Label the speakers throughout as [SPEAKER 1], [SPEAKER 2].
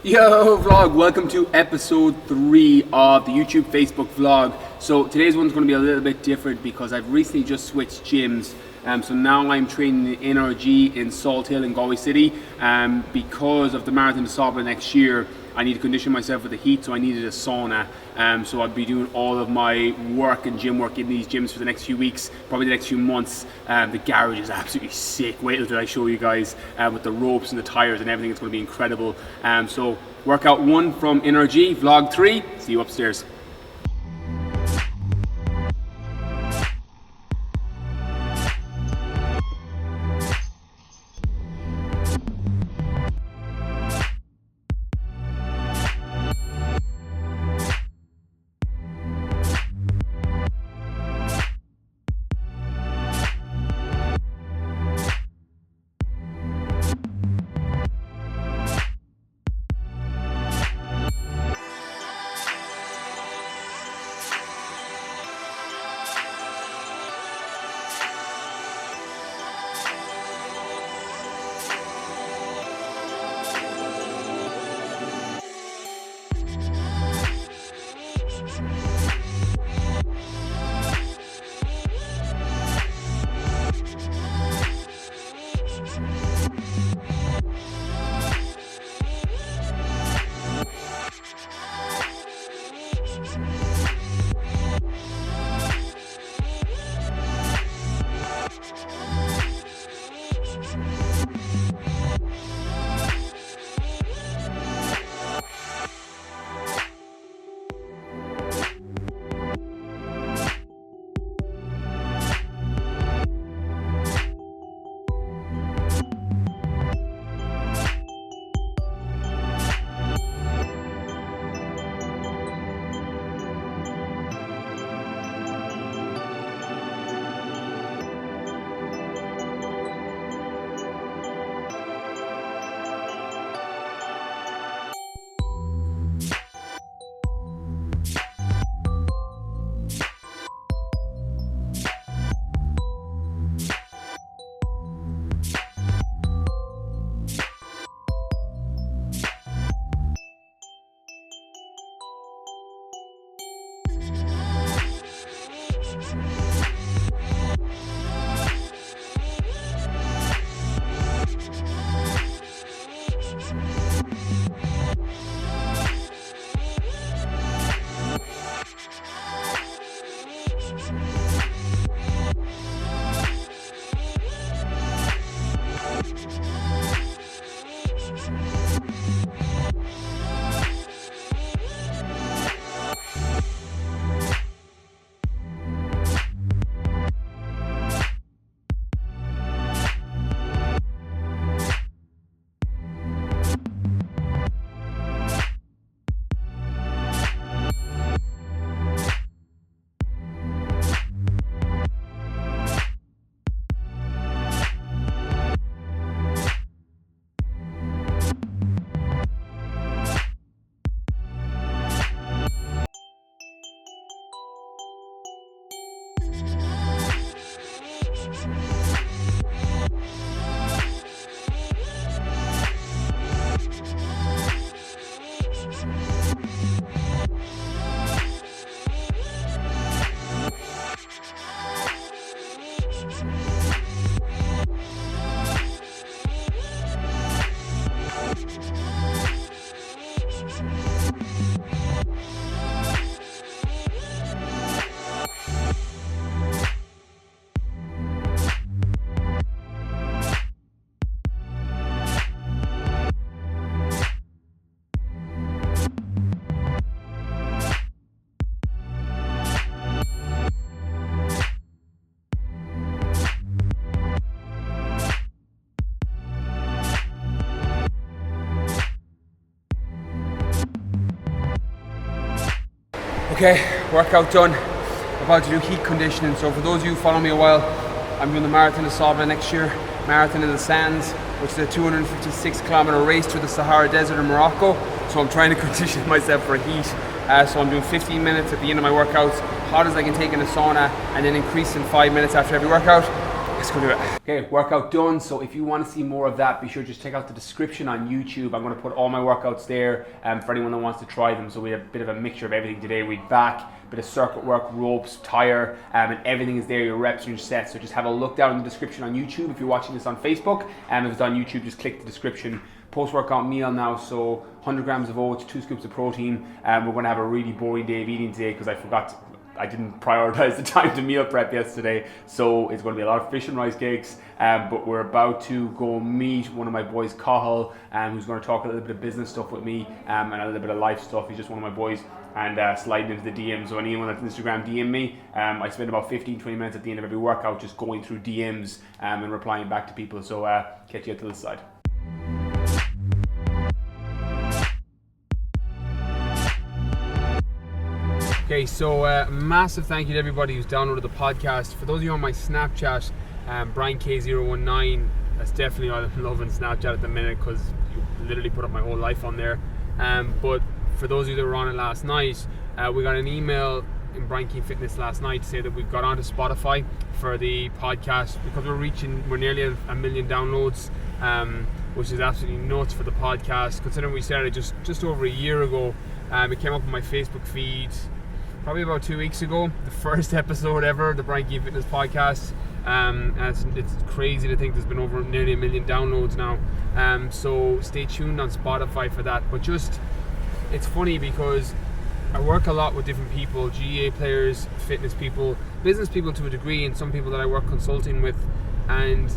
[SPEAKER 1] Yo vlog, welcome to episode 3 of the YouTube Facebook vlog. So today's one's going to be a little bit different because I've recently just switched gyms. So now I'm training in NRG in Salt Hill in Galway City. Because of the Marathon des Sables next year, I need to condition myself with the heat, so I needed a sauna. So I'll be doing all of my work and gym work in these gyms for the next few weeks, probably the next few months. The garage is absolutely sick. Wait till I show you guys with the ropes and the tires and everything. It's going to be incredible. So workout 1 from NRG, vlog 3. See you upstairs. Okay, workout done. About to do heat conditioning. So for those of you who follow me a while, I'm doing the Marathon des Sables next year, Marathon in the Sands, which is a 256-kilometer race through the Sahara Desert in Morocco. So I'm trying to condition myself for heat. So I'm doing 15 minutes at the end of my workouts, hot as I can take in a sauna, and then increasing 5 minutes after every workout. let's go do it. Okay, workout done. So if you want to see more of that, be sure to just check out the description on YouTube. I'm going to put all my workouts there for anyone that wants to try them. So we have a bit of a mixture of everything today. We back, a bit of circuit work, ropes, tire, and everything is there, your reps and your sets. So just have a look down in the description on YouTube if you're watching this on Facebook. If it's on YouTube, just click the description. Post-workout meal now, so 100 grams of oats, 2 scoops of protein. We're going to have a really boring day of eating today because I didn't prioritize the time to meal prep yesterday, so it's going to be a lot of fish and rice cakes, but we're about to go meet one of my boys, Cahill, who's going to talk a little bit of business stuff with me and a little bit of life stuff. He's just one of my boys, and sliding into the DMs. So anyone that's Instagram DM me, I spend about 15-20 minutes at the end of every workout just going through DMs and replying back to people, so catch you out to the side. Okay, so massive thank you to everybody who's downloaded the podcast. For those of you on my Snapchat, BrianK019, that's definitely what I'm loving Snapchat at the minute because you literally put up my whole life on there. But for those of you that were on it last night, we got an email in Brian King Fitness last night to say that we've got onto Spotify for the podcast because we're nearly a million downloads, which is absolutely nuts for the podcast. Considering we started just over a year ago, it came up on my Facebook feed probably about 2 weeks ago, the first episode ever, the Brian King Fitness podcast. And it's crazy to think there's been over nearly a million downloads now. So stay tuned on Spotify for that. But it's funny because I work a lot with different people, GA players, fitness people, business people to a degree, and some people that I work consulting with, and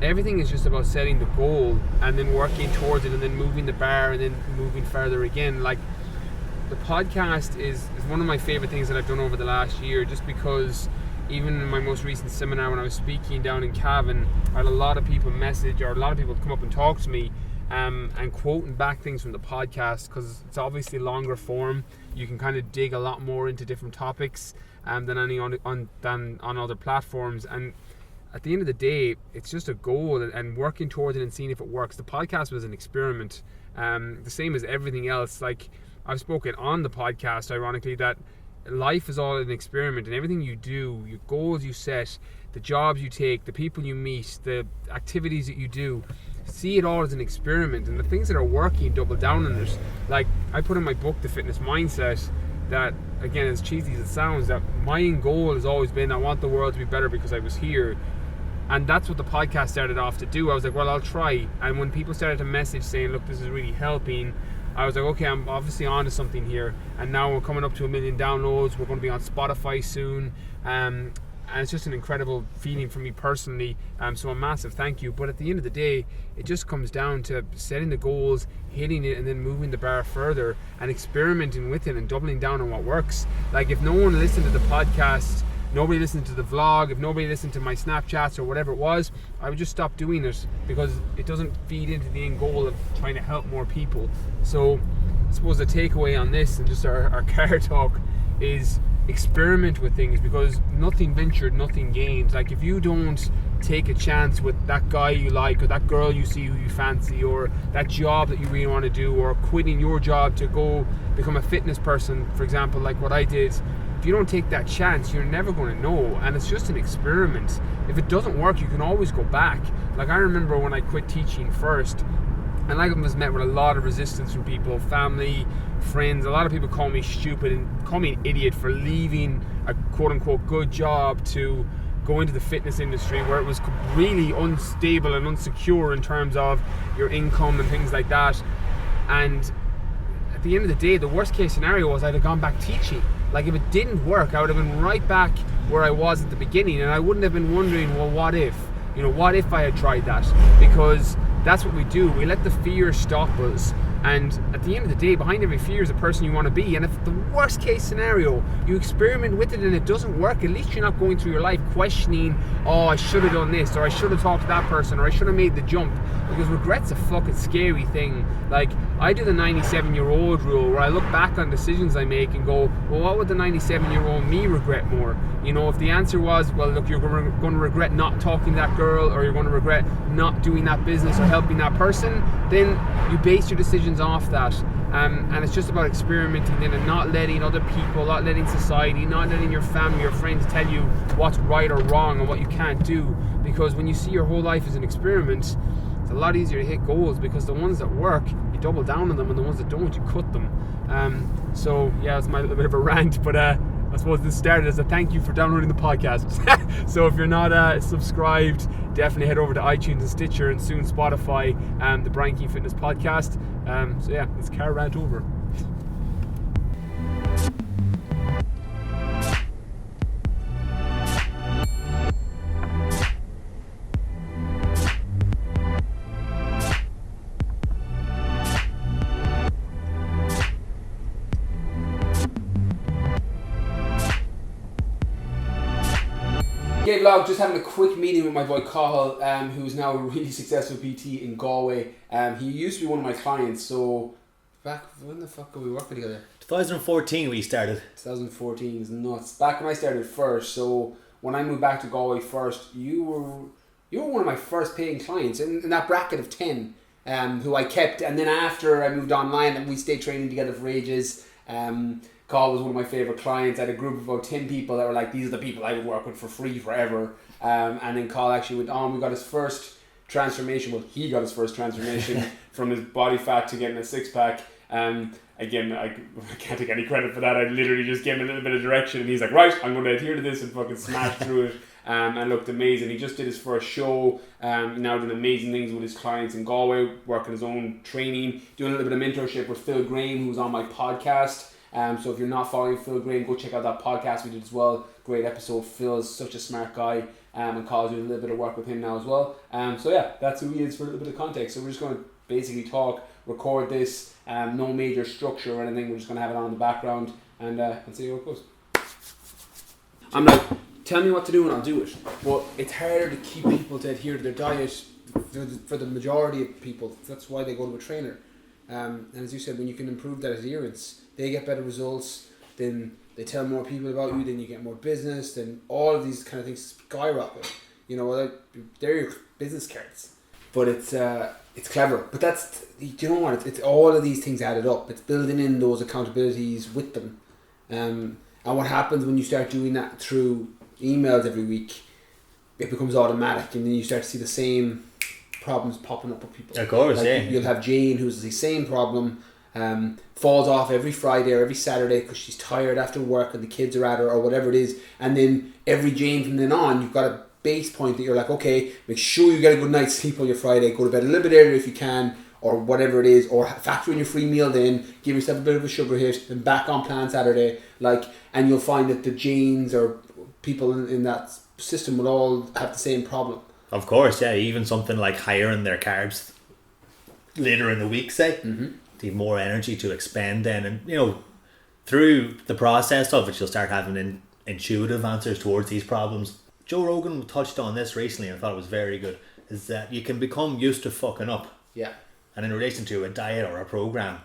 [SPEAKER 1] everything is just about setting the goal and then working towards it and then moving the bar and then moving further again. Like, the podcast is one of my favorite things that I've done over the last year, just because even in my most recent seminar when I was speaking down in Cavan, I had a lot of people message, or a lot of people come up and talk to me and quoting back things from the podcast, because it's obviously longer form. You can kind of dig a lot more into different topics than on other platforms. And at the end of the day, it's just a goal and working towards it and seeing if it works. The podcast was an experiment, the same as everything else. Like, I've spoken on the podcast, ironically, that life is all an experiment, and everything you do, your goals you set, the jobs you take, the people you meet, the activities that you do, see it all as an experiment, and the things that are working, double down on it. Like, I put in my book, The Fitness Mindset, that, again, as cheesy as it sounds, that my end goal has always been, I want the world to be better because I was here. And that's what the podcast started off to do. I was like, well, I'll try. And when people started to message saying, look, this is really helping, I was like, okay, I'm obviously on to something here. And now we're coming up to 1 million downloads. We're going to be on Spotify soon. And it's just an incredible feeling for me personally. So a massive thank you. But at the end of the day, it just comes down to setting the goals, hitting it, and then moving the bar further and experimenting with it and doubling down on what works. Like, if no one listened to the podcast, nobody listened to the vlog, if nobody listened to my Snapchats or whatever it was, I would just stop doing it because it doesn't feed into the end goal of trying to help more people. So I suppose the takeaway on this and just our car talk is experiment with things, because nothing ventured, nothing gained. Like, if you don't take a chance with that guy you like, or that girl you see who you fancy, or that job that you really want to do, or quitting your job to go become a fitness person, for example, like what I did, if you don't take that chance, you're never going to know. And it's just an experiment. If it doesn't work, you can always go back. Like, I remember when I quit teaching first, and I was met with a lot of resistance from people, family, friends. A lot of people call me stupid and call me an idiot for leaving a quote-unquote good job to go into the fitness industry, where it was really unstable and unsecure in terms of your income and things like that. And at the end of the day, the worst case scenario was I'd have gone back teaching. Like, if it didn't work, I would have been right back where I was at the beginning, and I wouldn't have been wondering, well, what if? You know, what if I had tried that? Because that's what we do. We let the fear stop us. And at the end of the day, behind every fear is a person you want to be. And if the worst case scenario, you experiment with it and it doesn't work, at least you're not going through your life questioning, oh, I should have done this, or I should have talked to that person, or I should have made the jump. Because regret's a fucking scary thing. Like, I do the 97-year-old rule, where I look back on decisions I make and go, well, what would the 97-year-old me regret more? You know, if the answer was, well, look, you're going to regret not talking to that girl, or you're going to regret not doing that business or helping that person, then you base your decisions off that. And it's just about experimenting then, and not letting other people, not letting society, not letting your family or friends tell you what's right or wrong and what you can't do. Because when you see your whole life as an experiment, it's a lot easier to hit goals, because the ones that work, you double down on them, and the ones that don't, you cut them. So yeah, it's my little bit of a rant, but I suppose this started as a thank you for downloading the podcast. So if you're not subscribed, definitely head over to iTunes and Stitcher, and soon Spotify, the Brian Keane Fitness Podcast. So yeah, it's car rant over. Okay, vlog, just having a quick meeting with my boy Cathal, who's now a really successful PT in Galway. He used to be one of my clients, so back, when the fuck were we working together?
[SPEAKER 2] 2014 we started.
[SPEAKER 1] 2014 is nuts. Back when I started first, so when I moved back to Galway first, you were one of my first paying clients in that bracket of 10, who I kept, and then after I moved online and we stayed training together for ages. Carl was one of my favourite clients. I had a group of about 10 people that were like, these are the people I would work with for free forever. And then Carl actually went on. We got his first transformation. Well, he got his first transformation from his body fat to getting a six-pack. Again, I can't take any credit for that. I literally just gave him a little bit of direction, and he's like, right, I'm going to adhere to this, and fucking smash through it. And looked amazing. He just did his first show. Now doing amazing things with his clients in Galway, working his own training, doing a little bit of mentorship with Phil Graham, who's on my podcast. So if you're not following Phil Graham, go check out that podcast we did as well. Great episode. Phil is such a smart guy, and Carl's doing a little bit of work with him now as well. So yeah, that's who he is for a little bit of context. So we're just going to basically talk, record this, no major structure or anything. We're just going to have it on in the background and see how it goes. I'm like, tell me what to do and I'll do it. But it's harder to keep people to adhere to their diet for the majority of people. That's why they go to a trainer. And as you said, when you can improve that adherence, they get better results, then they tell more people about you, then you get more business, then all of these kind of things skyrocket. You know, like, they're your business cards. But it's clever. But that's, you know what, it's all of these things added up. It's building in those accountabilities with them. And what happens when you start doing that through emails every week, it becomes automatic, and then you start to see the same problems popping up with people.
[SPEAKER 2] Of course,
[SPEAKER 1] like,
[SPEAKER 2] yeah.
[SPEAKER 1] You'll have Jane, who's the same problem, falls off every Friday or every Saturday because she's tired after work and the kids are at her or whatever it is, and then every Jane from then on, you've got a base point that you're like, okay, make sure you get a good night's sleep on your Friday, go to bed a little bit earlier if you can, or whatever it is, or factor in your free meal, then give yourself a bit of a sugar hit, and back on plan Saturday, and you'll find that the Janes or people in that system will all have the same problem.
[SPEAKER 2] Of course, yeah. Even something like hiring their carbs later in the week, say, they have more energy to expend then, and you know, through the process of it, you'll start having intuitive answers towards these problems. Joe Rogan touched on this recently, and I thought it was very good. Is that you can become used to fucking up.
[SPEAKER 1] Yeah.
[SPEAKER 2] And in relation to a diet or a program,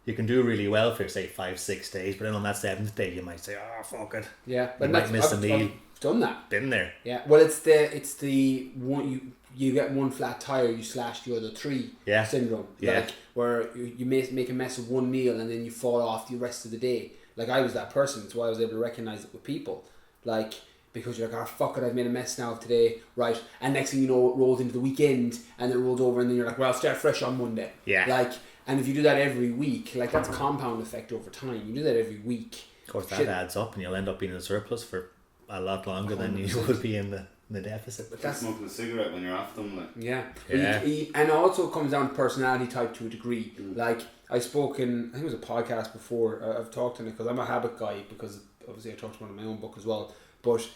[SPEAKER 2] you can do really well for say 5-6 days, but then on that 7th day, you might say, "Oh, fuck it."
[SPEAKER 1] Yeah,
[SPEAKER 2] but you might miss a meal.
[SPEAKER 1] I've done that.
[SPEAKER 2] Been there.
[SPEAKER 1] Yeah. Well, it's the one you get one flat tire, you slash the other 3 syndrome.
[SPEAKER 2] Yeah.
[SPEAKER 1] Like, where you make a mess of one meal and then you fall off the rest of the day. Like, I was that person. That's why I was able to recognize it with people. Like, because you're like, oh, fuck it, I've made a mess now of today, right? And next thing you know, it rolls into the weekend, and then it rolls over, and then you're like, well, I'll start fresh on Monday.
[SPEAKER 2] Yeah.
[SPEAKER 1] Like, and if you do that every week, like, that's compound effect over time. You do that every week.
[SPEAKER 2] Of course, that adds up, and you'll end up being in a surplus for a lot longer 100%. Than you would be in the deficit.
[SPEAKER 3] But that's smoking a cigarette when you're off them, like.
[SPEAKER 1] Yeah.
[SPEAKER 2] Yeah.
[SPEAKER 1] And also it comes down to personality type to a degree. Like, I spoke in, I think it was a podcast before, I've talked in it because I'm a habit guy, because obviously I talked about it in my own book as well. But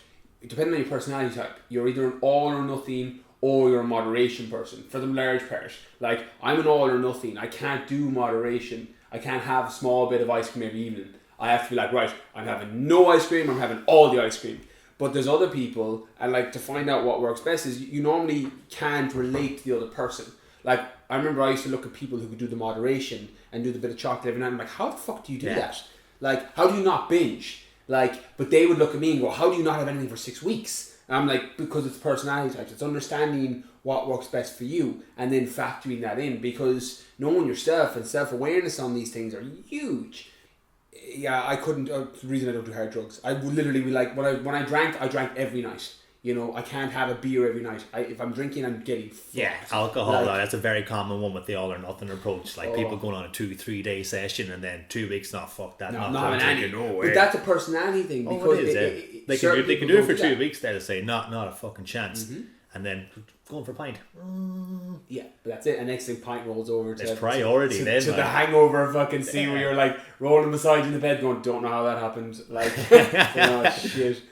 [SPEAKER 1] depending on your personality type, you're either an all or nothing, or you're a moderation person for the large part. Like, I'm an all or nothing. I can't do moderation. I can't have a small bit of ice cream every evening. I have to be like, right, I'm having no ice cream, I'm having all the ice cream. But there's other people, and like, to find out what works best is you normally can't relate to the other person. Like, I remember I used to look at people who could do the moderation, and do the bit of chocolate every night. I'm like, how the fuck do you do that? Like, how do you not binge? Like, but they would look at me and go, how do you not have anything for 6 weeks? And I'm like, because it's personality types. It's understanding what works best for you and then factoring that in, because knowing yourself and self-awareness on these things are huge. Yeah, I couldn't. The reason I don't do hard drugs, I would literally be like, when I drank every night. You know, I can't have a beer every night. If I'm drinking, I'm getting fucked.
[SPEAKER 2] Yeah, alcohol, that's a very common one with the all or nothing approach. Like people going on a 2-3 day session and then 2 weeks, not fuck that.
[SPEAKER 1] No, not having any. But that's a personality thing.
[SPEAKER 2] Because they can do it for 2 weeks. They'll say, not a fucking chance. Mm-hmm. And then going for a pint.
[SPEAKER 1] Yeah, but that's it. And next thing, pint rolls over to
[SPEAKER 2] it's priority then.
[SPEAKER 1] To the hangover fucking scene where you're like rolling beside you in the bed going, don't know how that happened. Like, shit.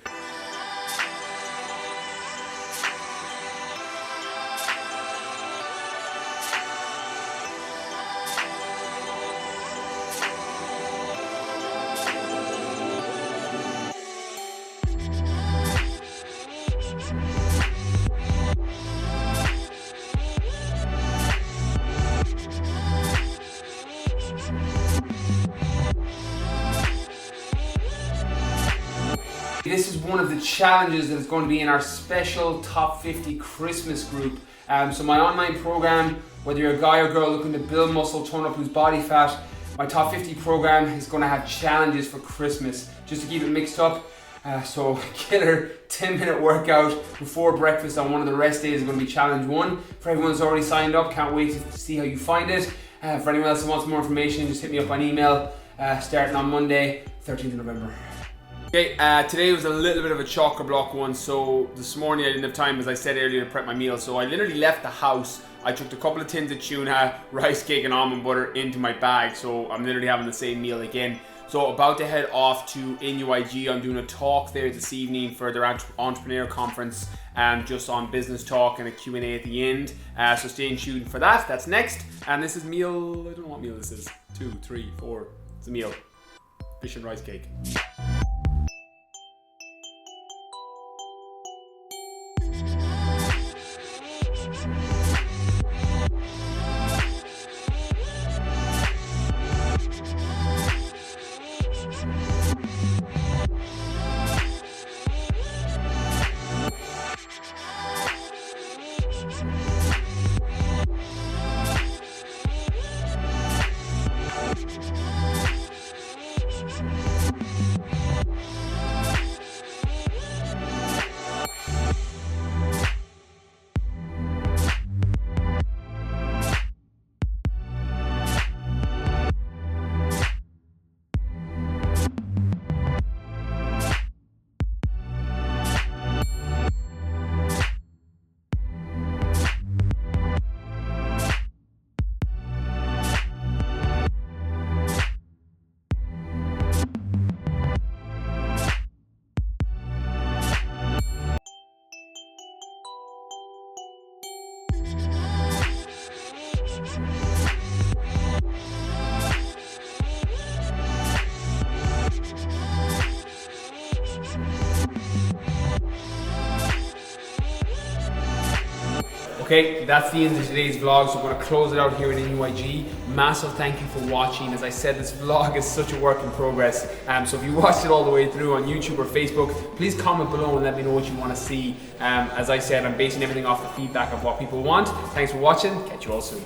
[SPEAKER 1] This is one of the challenges that is going to be in our special Top 50 Christmas group. So my online program, whether you're a guy or girl looking to build muscle, tone up, lose body fat, my Top 50 program is going to have challenges for Christmas, just to keep it mixed up. So killer 10-minute workout before breakfast on one of the rest days is going to be challenge 1. For everyone that's already signed up, can't wait to see how you find it. For anyone else who wants more information, just hit me up on email, starting on Monday, 13th of November. Okay, today was a little bit of a chock-a-block one. So this morning I didn't have time, as I said earlier, to prep my meal. So I literally left the house. I took a couple of tins of tuna, rice cake and almond butter into my bag. So I'm literally having the same meal again. So about to head off to Nuig. I'm doing a talk there this evening for their entrepreneur conference, just on business talk and a Q&A at the end. So stay tuned for that. That's next. And this is meal, I don't know what meal this is. 2, 3, 4. It's a meal. Fish and rice cake. Okay, that's the end of today's vlog, so I'm going to close it out here in Nuig. Massive thank you for watching. As I said, this vlog is such a work in progress, so if you watched it all the way through on YouTube or Facebook, please comment below and let me know what you want to see. As I said, I'm basing everything off the feedback of what people want. Thanks for watching, catch you all soon.